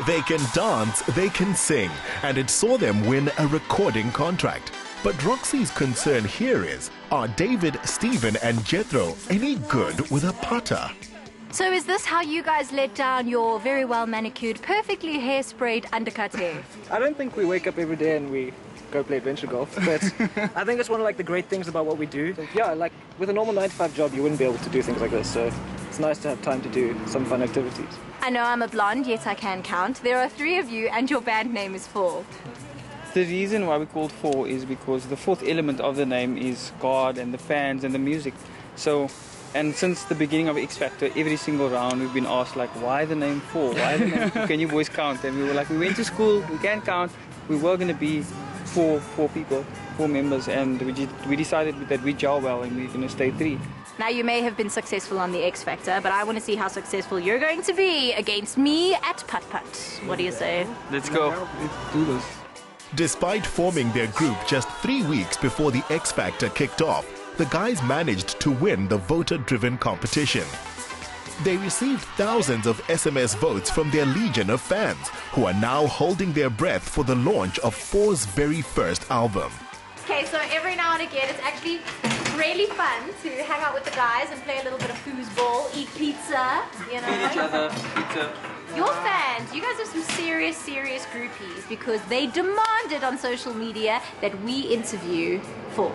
They can dance, they can sing, and it saw them win a recording contract. But Roxy's concern here is, are David, Stephen and Jethro any good with a putter? So is this how you guys let down your very well manicured, perfectly hairsprayed undercut hair? I don't think we wake up every day and we go play adventure golf, but I think it's one of the great things about what we do. Yeah, with a normal 9-to-5 job, you wouldn't be able to do things like this, so it's nice to have time to do some fun activities. I know I'm a blonde, yet I can count. There are 3 of you and your band name is 4. The reason why we called 4 is because the 4th element of the name is God and the fans and the music. And since the beginning of X Factor, every single round we've been asked why the name 4? Why the name 4? Can you boys count? And we were we went to school, we can count. We were going to be 4 people, 4 members, and we decided that we gel well and we're going to stay 3. Now you may have been successful on the X Factor, but I want to see how successful you're going to be against me at putt-putt. What do you say? Let's go. Let's do this. Despite forming their group just 3 weeks before the X Factor kicked off, the guys managed to win the voter-driven competition. They received thousands of SMS votes from their legion of fans, who are now holding their breath for the launch of 4's very first album. Okay, so every now and again, it's actually really fun to hang out with the guys and play a little bit of foosball, eat pizza, you know. Eat each other, pizza. Your fans, you guys are some serious groupies because they demanded on social media that we interview 4.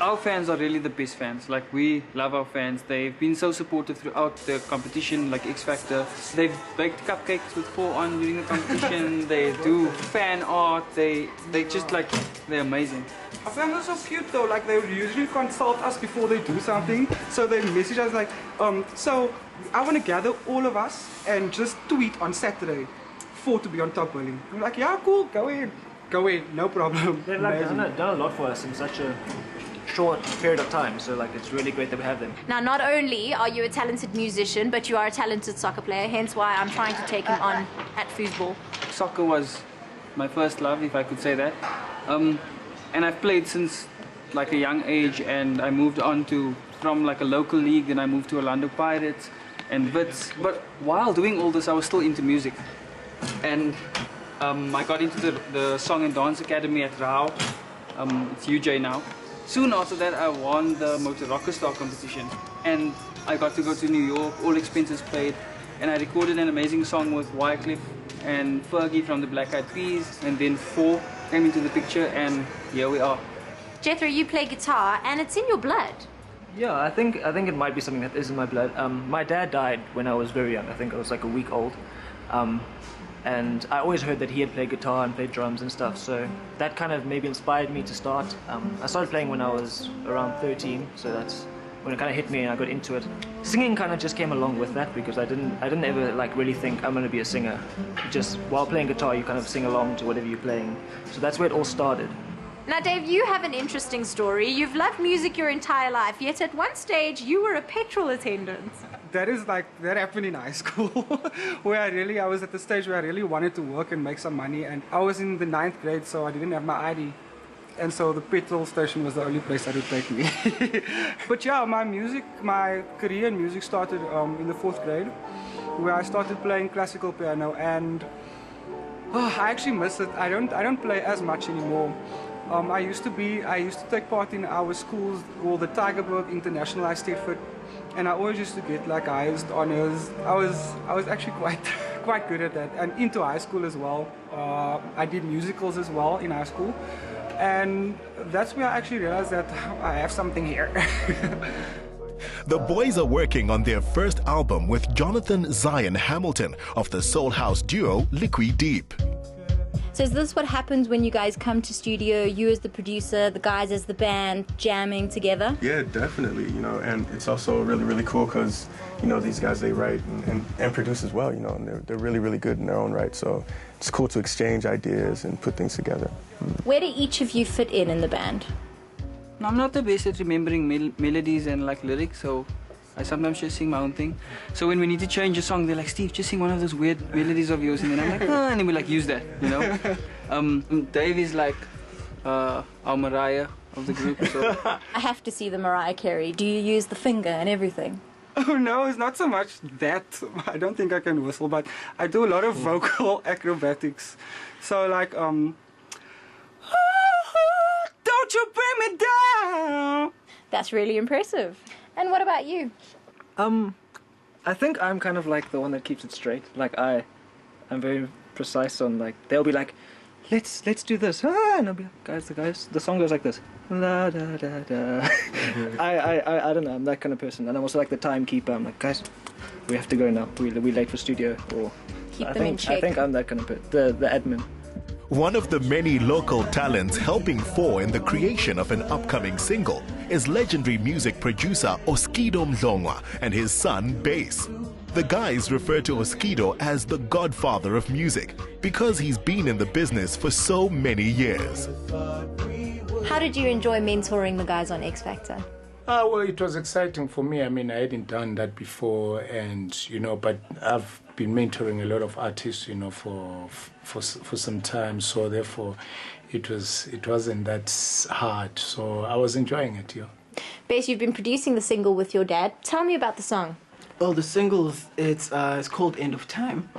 Our fans are really the best fans. We love our fans. They've been so supportive throughout the competition, like X Factor. They've baked cupcakes with 4 on during the competition. They do fan art. They just they're amazing. Our fans are so cute though. They usually consult us before they do something. So they message us so I want to gather all of us and just tweet on Saturday 4 to be on top billing. I'm like, yeah, cool, go in, no problem. They've done a lot for us in such a short period of time, so it's really great that we have them. Now, not only are you a talented musician, but you are a talented soccer player, hence why I'm trying to take him on at foosball. Soccer was my first love, if I could say that. And I've played since a young age, and I moved on from a local league, then I moved to Orlando Pirates and Wits. But while doing all this, I was still into music. And I got into the Song and Dance Academy at Rao. It's UJ now. Soon after that, I won the Motor Rocker Star competition, and I got to go to New York, all expenses paid, and I recorded an amazing song with Wycliffe and Fergie from the Black Eyed Peas, and then 4 came into the picture, and here we are. Jethro, you play guitar, and it's in your blood. Yeah, I think it might be something that is in my blood. My dad died when I was very young. I think I was a week old. And I always heard that he had played guitar and played drums and stuff, so that kind of maybe inspired me to start. I started playing when I was around 13, so that's when it kind of hit me and I got into it. Singing kind of just came along with that because I didn't ever really think I'm going to be a singer. Just while playing guitar, you kind of sing along to whatever you're playing. So that's where it all started. Now, Dave, you have an interesting story. You've loved music your entire life, yet at one stage you were a petrol attendant. That happened in high school, where I was at the stage where I really wanted to work and make some money, and I was in the 9th grade, so I didn't have my ID, and so the petrol station was the only place that would take me. But yeah, my career in music started in the 4th grade, where I started playing classical piano, and I actually miss it. I don't play as much anymore. I used to take part in our schools, the Tigerberg International Eisteddfod, and I always used to get highest honors. I was actually quite good at that, and into high school as well. I did musicals as well in high school, and that's where I actually realized that I have something here. The boys are working on their first album with Jonathan Zion Hamilton of the soul house duo Liquid Deep. So is this what happens when you guys come to studio, you as the producer, the guys as the band, jamming together? Yeah, definitely, and it's also really cool because, these guys, they write and produce as well, and they're really good in their own right, so it's cool to exchange ideas and put things together. Where do each of you fit in the band? I'm not the best at remembering melodies and lyrics, so I sometimes just sing my own thing. So when we need to change a song, they're like, Steve, just sing one of those weird melodies of yours. And then I'm like, oh, and then we use that, Dave is our Mariah of the group. So. I have to see the Mariah Carey. Do you use the finger and everything? Oh no, it's not so much that. I don't think I can whistle, but I do a lot of vocal acrobatics. So like, don't you bring me down. That's really impressive. And what about you? I think I'm kind of like the one that keeps it straight. Like I'm very precise on like, they'll be like, let's do this, and I'll be like, guys, the song goes like this. La, da, da, da. I don't know, I'm that kind of person. And I'm also like the timekeeper. I'm like, guys, we have to go now. We're late for studio. Or Keep them in check. I think I'm that kind of person, the admin. One of the many local talents helping Four in the creation of an upcoming single is legendary music producer Oskido Mdlongwa and his son Bass. The guys refer to Oskido as the godfather of music because he's been in the business for so many years. How did you enjoy mentoring the guys on X Factor? Well, it was exciting for me. I mean, I hadn't done that before, and but I've been mentoring a lot of artists, for some time. So therefore, it wasn't that hard. So I was enjoying it. Yeah. Bass, you've been producing the single with your dad. Tell me about the song. Well, the single it's called End of Time.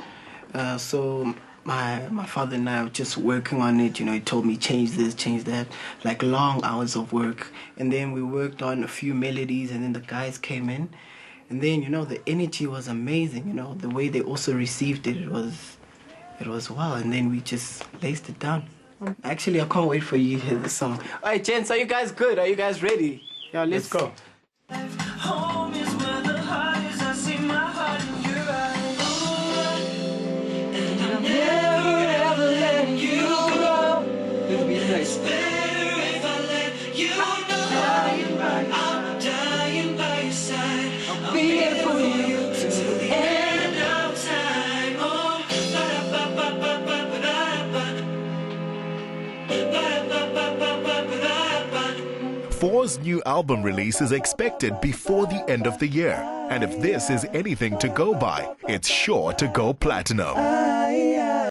So my father and I were just working on it. He told me change this, change that, like long hours of work. And then we worked on a few melodies, and then the guys came in, and then the energy was amazing. The way they also received it, it was wow. And then we just laced it down. Actually, I can't wait for you to hear the song. All right, gents, are you guys good? Are you guys ready? Yeah, let's go. Home is where the heart is. I see my heart in your eyes. And I'm never ever letting you go. It's better if I let you know. I'm dying by your side. I'll be here for you till the end of time. Oh, Four's new album release is expected before the end of the year. And if this is anything to go by, it's sure to go platinum.